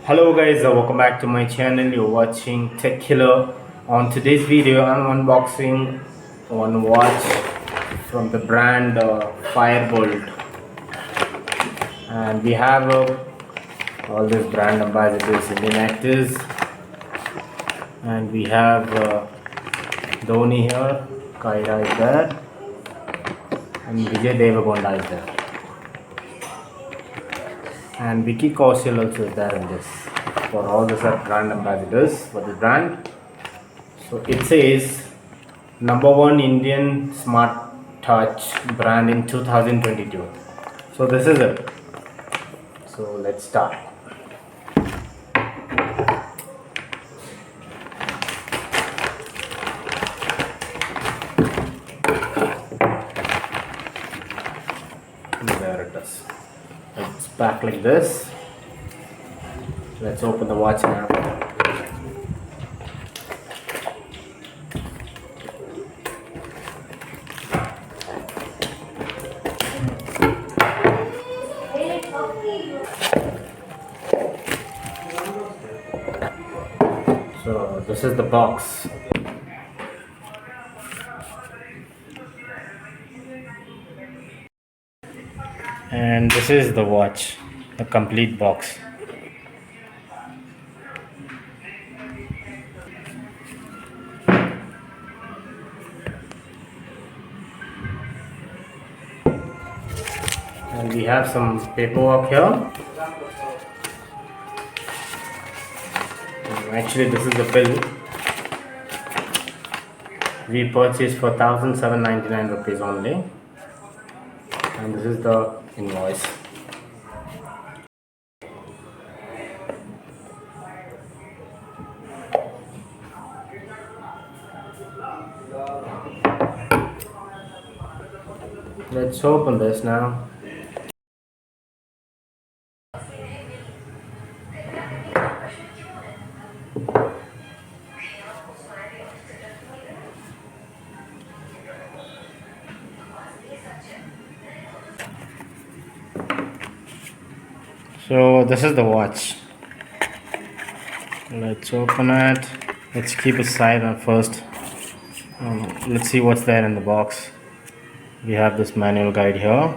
Hello guys, welcome back to my channel. You're watching Tech Killer. On today's video, I'm unboxing one watch from the brand Firebolt, and we have all these brand ambassadors, Indian actors, and we have Dhoni here, Kaira is there, and Vijay Deverakonda is there, and Vicky Kaushal also is there in this. For all these are brand ambassadors for the brand. So it says number one Indian smart touch brand in 2022. So this is it. So let's start. And there it is. It's packed like this. Let's open the watch now. So this is the box. And this is the watch, the complete box. And we have some paperwork here. Actually, this is the bill. We purchased for 1,799 rupees only, and this is the invoice. Let's open this now. So this is the watch. Let's open it. Let's keep it aside at first. Let's see what's there in the box. We have this manual guide here.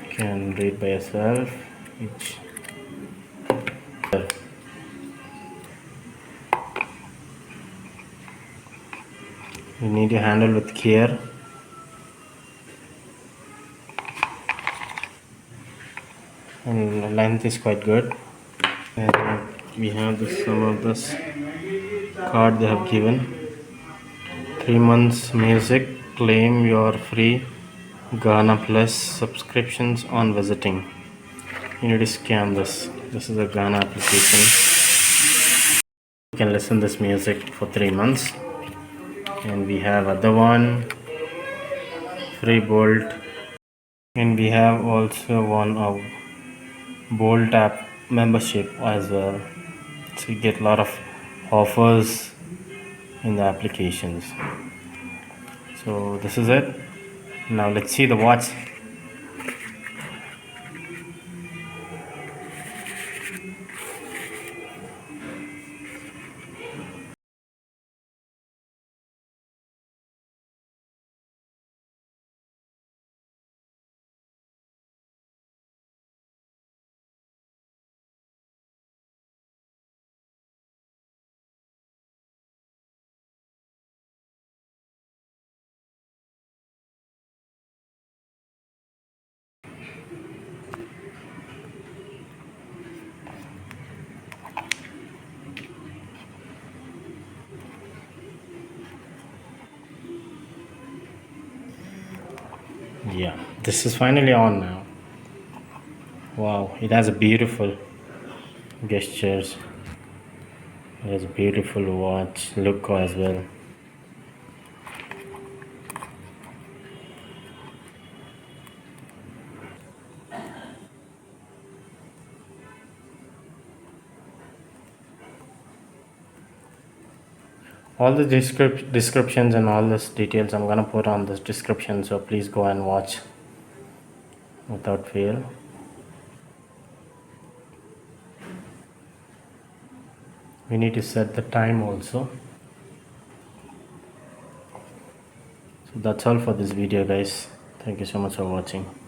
You can read by yourself. You need to handle with care. And the length is quite good. And we have some of this card they have given. 3 months music, claim your free Ghana Plus subscriptions on visiting. You need to scan this. This is a Ghana application. You can listen this music for 3 months. And we have other one, Firebolt. And we have also one of Boltt app membership as well. So you get a lot of offers in the applications. So this is it. Now let's see the watch. Yeah, this is finally on now. Wow, it has a beautiful gestures. It has a beautiful watch look as well. All the descriptions and all this details I'm gonna put on this description, so please go and watch without fail. we need to set the time also. So that's all for this video, guys. Thank you so much for watching.